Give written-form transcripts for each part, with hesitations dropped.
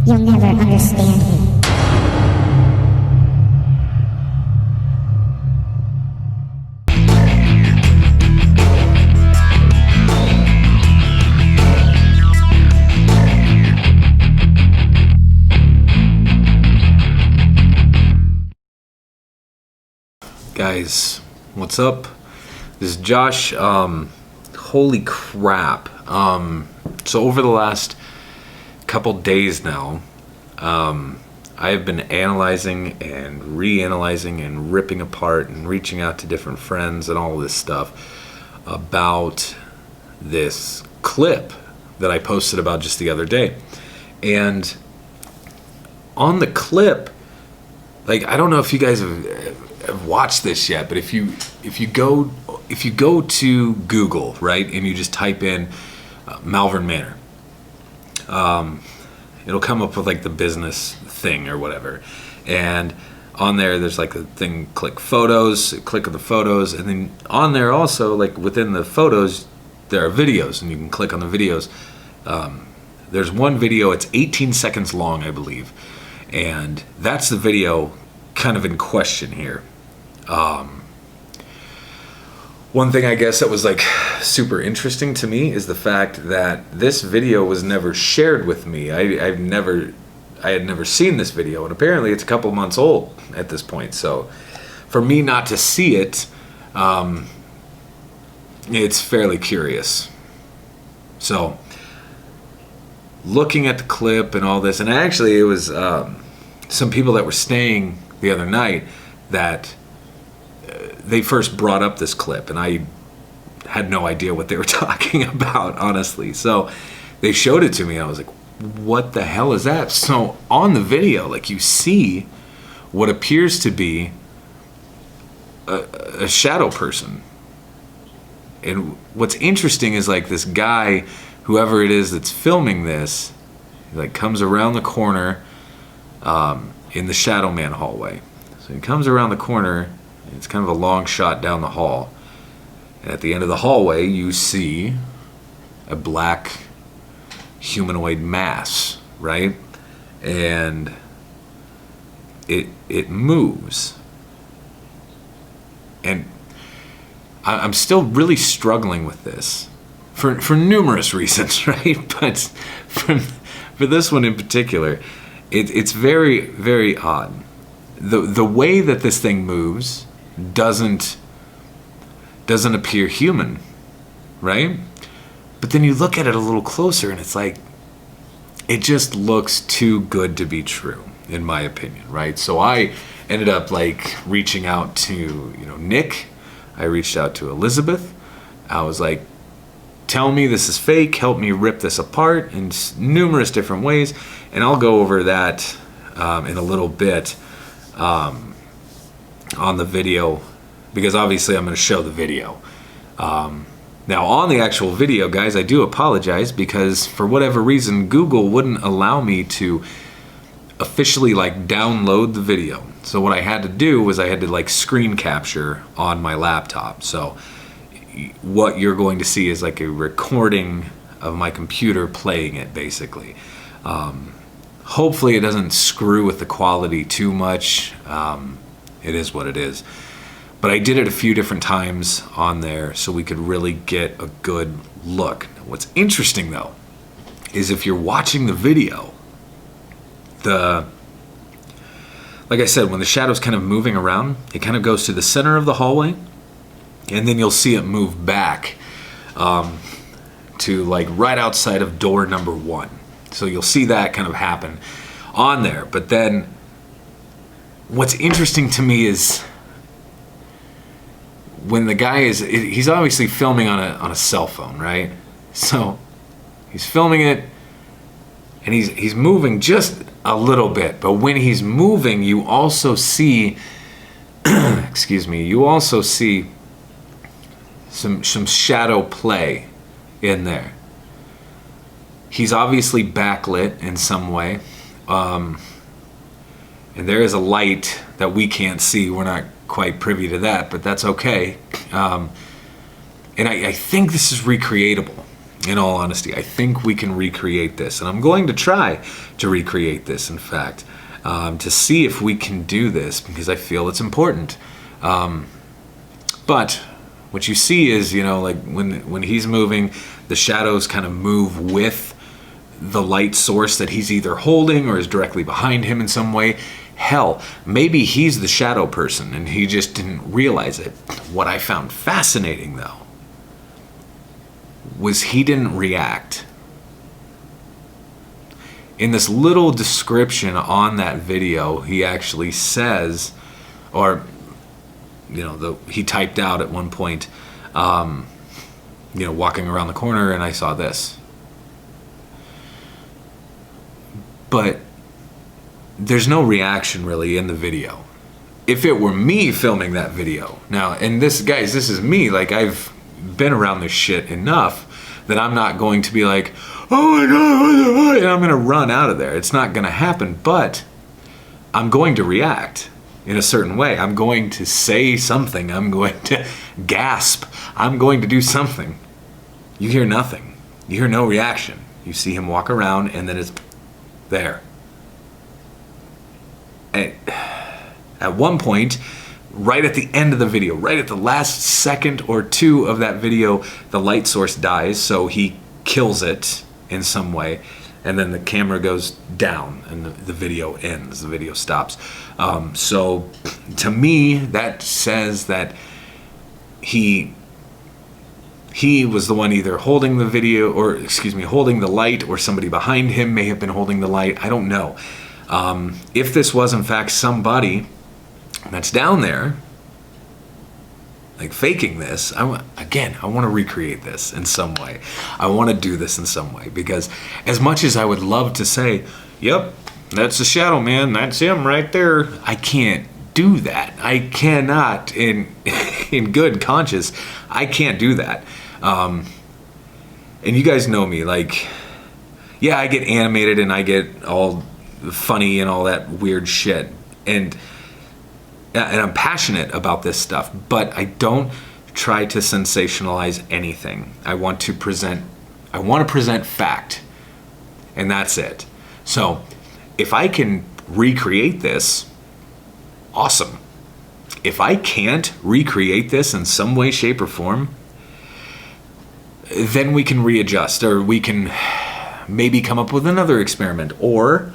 You'll never understand me. Guys, what's up? This is Josh. Holy crap. So over the last couple days now, I have been analyzing and reanalyzing and ripping apart and reaching out to different friends and all this stuff about this clip that I posted about just the other day. And on the clip, like, I don't know if you guys have watched this yet, but if you go to Google, right, and you just type in Malvern Manor, it'll come up with like the business thing or whatever, and on there's like a thing, click photos, click on the photos, and then on there also, like within the photos, there are videos, and you can click on the videos. There's one video, it's 18 seconds long, I believe, and that's the video kind of in question here. One thing I guess that was like super interesting to me is the fact that this video was never shared with me. I had never seen this video, and apparently it's a couple months old at this point. So for me not to see it, it's fairly curious. So looking at the clip and all this, and actually it was some people that were staying the other night that they first brought up this clip, and I had no idea what they were talking about, honestly. So they showed it to me, and I was like, what the hell is that? So on the video, like, you see what appears to be a shadow person. And what's interesting is, like, this guy, whoever it is that's filming this, he, like, comes around the corner in the Shadow Man hallway. So he comes around the corner. It's kind of a long shot down the hall. And at the end of the hallway, you see a black humanoid mass, right? And it moves. And I'm still really struggling with this for numerous reasons, right? But for this one in particular, it's very, very odd. The way that this thing moves doesn't appear human, right? But then you look at it a little closer, and it's like, it just looks too good to be true, in my opinion, right? So I ended up like reaching out to, Nick. I reached out to Elizabeth. I was like, tell me this is fake, help me rip this apart in numerous different ways, and I'll go over that in a little bit on the video, because obviously I'm going to show the video. Now on the actual video, guys, I do apologize, because for whatever reason Google wouldn't allow me to officially like download the video. So what I had to do was I had to like screen capture on my laptop. So what you're going to see is like a recording of my computer playing it, basically. Hopefully it doesn't screw with the quality too much. It is what it is. But I did it a few different times on there so we could really get a good look. What's interesting though is if you're watching the video, like I said, when the shadow's kind of moving around, it kind of goes to the center of the hallway, and then you'll see it move back to like right outside of door number 1. So you'll see that kind of happen on there. But then what's interesting to me is when the guy he's obviously filming on a cell phone, right? So he's filming it, and he's moving just a little bit. But when he's moving, you also see, excuse me, you also see some shadow play in there. He's obviously backlit in some way. And there is a light that we can't see. We're not quite privy to that, but that's okay. And I think this is recreatable. in all honesty. I think we can recreate this. And I'm going to try to recreate this, in fact, to see if we can do this, because I feel it's important. But what you see is, like when he's moving, the shadows kind of move with the light source that he's either holding or is directly behind him in some way. Hell, maybe he's the shadow person and he just didn't realize it. What I found fascinating, though, was he didn't react. In this little description on that video, he actually says, or he typed out at one point, walking around the corner and I saw this. But there's no reaction really in the video. If it were me filming that video now, and this is me, like, I've been around this shit enough that I'm not going to be like, oh my God, and I'm going to run out of there. It's not going to happen, but I'm going to react in a certain way. I'm going to say something. I'm going to gasp. I'm going to do something. You hear nothing. You hear no reaction. You see him walk around and then it's there. At one point, right at the end of the video, right at the last second or two of that video, the light source dies, so he kills it in some way, and then the camera goes down and the video ends, the video stops. So to me, that says that he was the one either holding the video, or holding the light, or somebody behind him may have been holding the light. I don't know. If this was in fact somebody that's down there, like faking this, I want to recreate this in some way. I want to do this in some way, because as much as I would love to say, yep, that's the shadow man, that's him right there, I can't do that. I cannot, in good conscience, I can't do that. And you guys know me, like, yeah, I get animated and I get all funny and all that weird shit, and I'm passionate about this stuff, but I don't try to sensationalize anything. I want to present fact, and that's it. So if I can recreate this, awesome. If I can't recreate this in some way, shape, or form, then we can readjust, or we can maybe come up with another experiment, or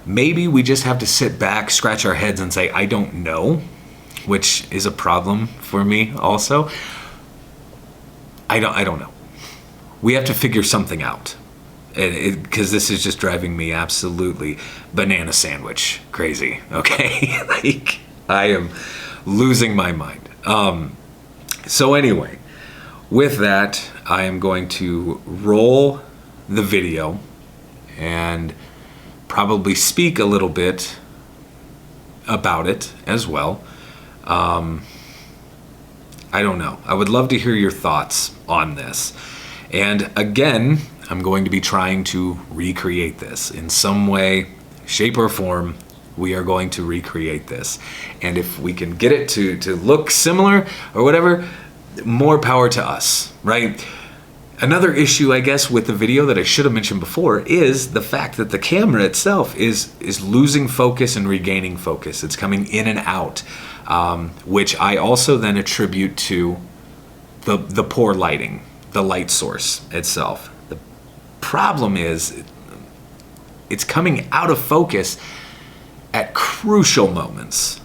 maybe we just have to sit back, scratch our heads, and say, I don't know, which is a problem for me also. I don't know. We have to figure something out, because this is just driving me absolutely banana sandwich crazy, okay? Like, I am losing my mind. So anyway, with that, I am going to roll the video and probably speak a little bit about it as well. I don't know. I would love to hear your thoughts on this. And again, I'm going to be trying to recreate this in some way, shape, or form. We are going to recreate this. And if we can get it to look similar or whatever, more power to us, right? Another issue, I guess, with the video that I should have mentioned before is the fact that the camera itself is losing focus and regaining focus. It's coming in and out, which I also then attribute to the poor lighting, the light source itself. The problem is it's coming out of focus at crucial moments,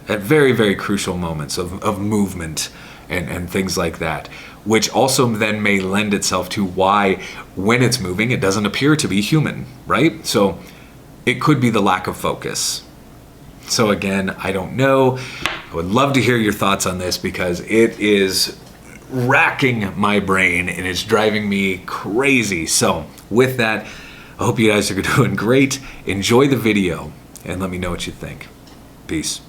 at very, very crucial moments of movement and things like that, which also then may lend itself to why, when it's moving, it doesn't appear to be human, right? So it could be the lack of focus. So again, I don't know. I would love to hear your thoughts on this, because it is racking my brain and it's driving me crazy. So with that, I hope you guys are doing great. Enjoy the video and let me know what you think. Peace.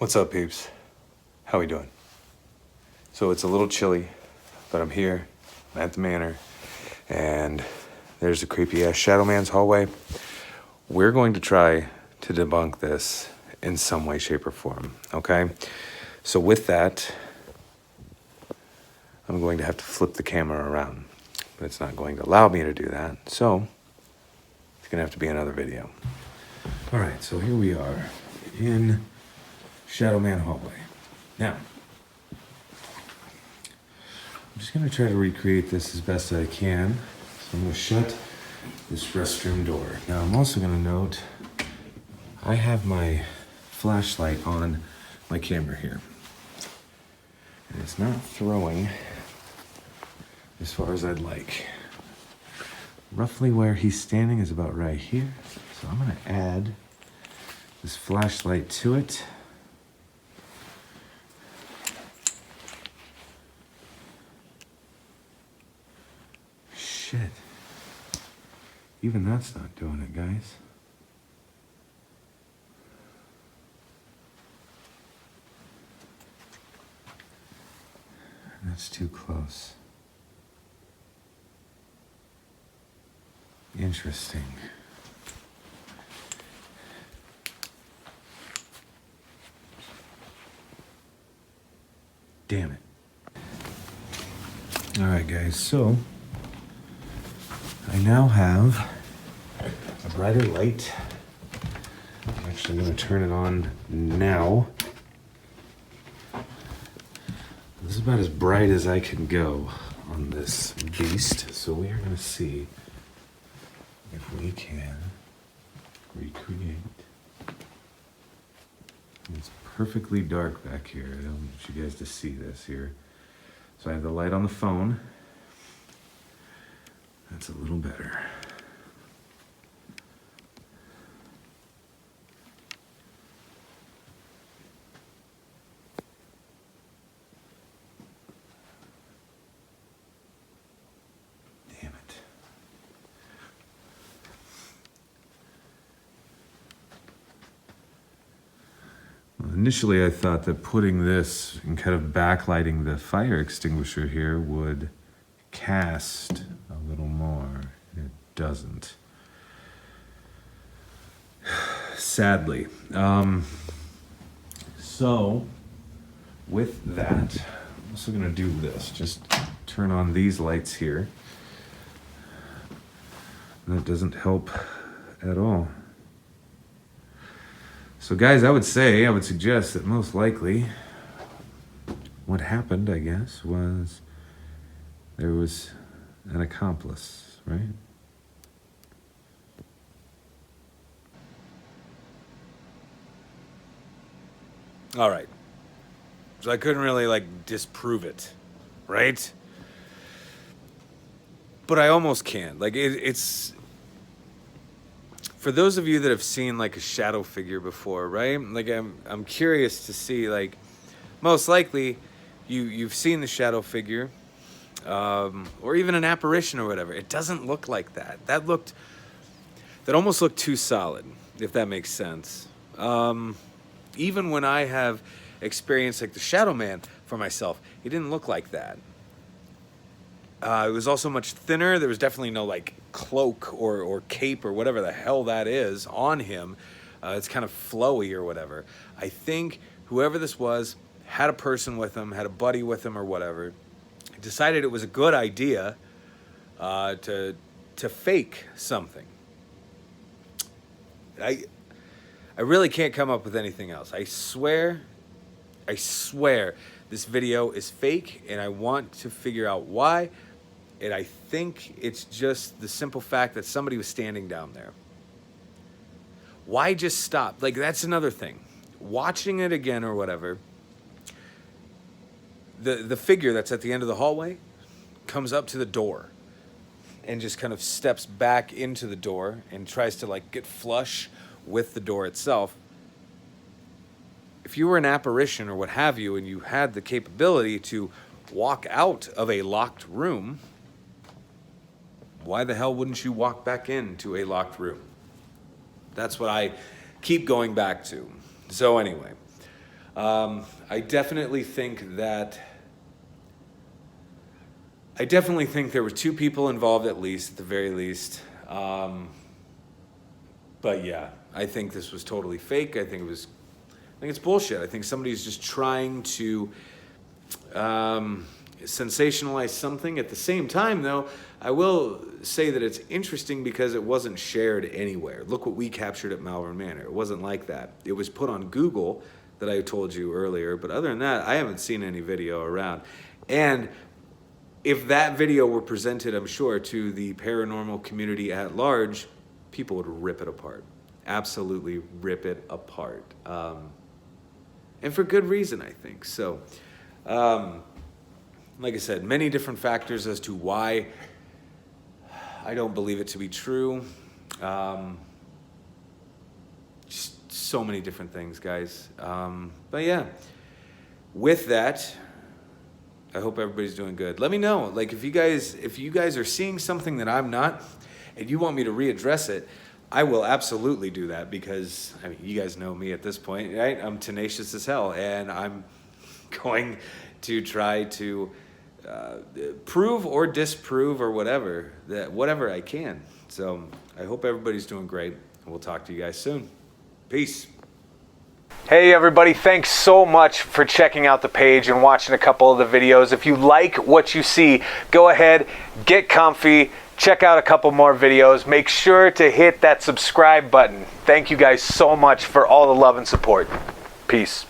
What's up, peeps? How we doing? So it's a little chilly, but I'm here. I'm at the manor, and there's the creepy ass Shadow Man's hallway. We're going to try to debunk this in some way, shape, or form, okay? So with that, I'm going to have to flip the camera around, but it's not going to allow me to do that, so it's gonna have to be another video. All right, so here we are in Shadow Man hallway. Now, I'm just gonna try to recreate this as best I can. So I'm gonna shut this restroom door. Now I'm also gonna note, I have my flashlight on my camera here. And it's not throwing as far as I'd like. Roughly where he's standing is about right here. So I'm gonna add this flashlight to it. Shit. Even that's not doing it, guys. That's too close. Interesting. Damn it. All right, guys, so I now have a brighter light. I'm actually going to turn it on now. This is about as bright as I can go on this beast, so we are going to see if we can recreate. It's perfectly dark back here. I don't want you guys to see this here. So I have the light on the phone. That's a little better. Damn it. Well, initially I thought that putting this and kind of backlighting the fire extinguisher here would cast a little more. It doesn't. Sadly. So with that, I'm also gonna do this. Just turn on these lights here. That doesn't help at all. So guys, I would suggest that most likely what happened, I guess, was there was an accomplice, right? All right. So I couldn't really disprove it, right? But I almost can. It's for those of you that have seen a shadow figure before, right? I'm curious to see most likely you've seen the shadow figure. Or even an apparition or whatever. It doesn't look like that. That almost looked too solid, if that makes sense. Even when I have experienced the Shadow Man for myself, he didn't look like that. It was also much thinner. There was definitely no cloak or cape or whatever the hell that is on him. It's kind of flowy or whatever. I think whoever this was had a person with him, had a buddy with him or whatever. Decided it was a good idea to fake something. I really can't come up with anything else. I swear this video is fake, and I want to figure out why. And I think it's just the simple fact that somebody was standing down there. Why just stop? That's another thing. Watching it again or whatever, the figure that's at the end of the hallway comes up to the door and just kind of steps back into the door and tries to get flush with the door itself. If you were an apparition or what have you, and you had the capability to walk out of a locked room, why the hell wouldn't you walk back into a locked room? That's what I keep going back to. So anyway, I definitely think there were two people involved at the very least. But yeah, I think this was totally fake. I think it's bullshit. I think somebody's just trying to sensationalize something. At the same time, though, I will say that it's interesting because it wasn't shared anywhere. Look what we captured at Malvern Manor. It wasn't like that. It was put on Google, that I told you earlier, but other than that, I haven't seen any video around. And if that video were presented, I'm sure, to the paranormal community at large, people would rip it apart. Absolutely rip it apart. And for good reason, I think. So, like I said, many different factors as to why I don't believe it to be true. Just so many different things, guys. But yeah, with that, I hope everybody's doing good. Let me know, like, if you guys are seeing something that I'm not, and you want me to readdress it, I will absolutely do that, because I mean, you guys know me at this point, right? I'm tenacious as hell, and I'm going to try to prove or disprove or whatever I can. So I hope everybody's doing great, and we'll talk to you guys soon. Peace. Hey everybody, thanks so much for checking out the page and watching a couple of the videos. If you like what you see, go ahead, get comfy, check out a couple more videos. Make sure to hit that subscribe button. Thank you guys so much for all the love and support. Peace.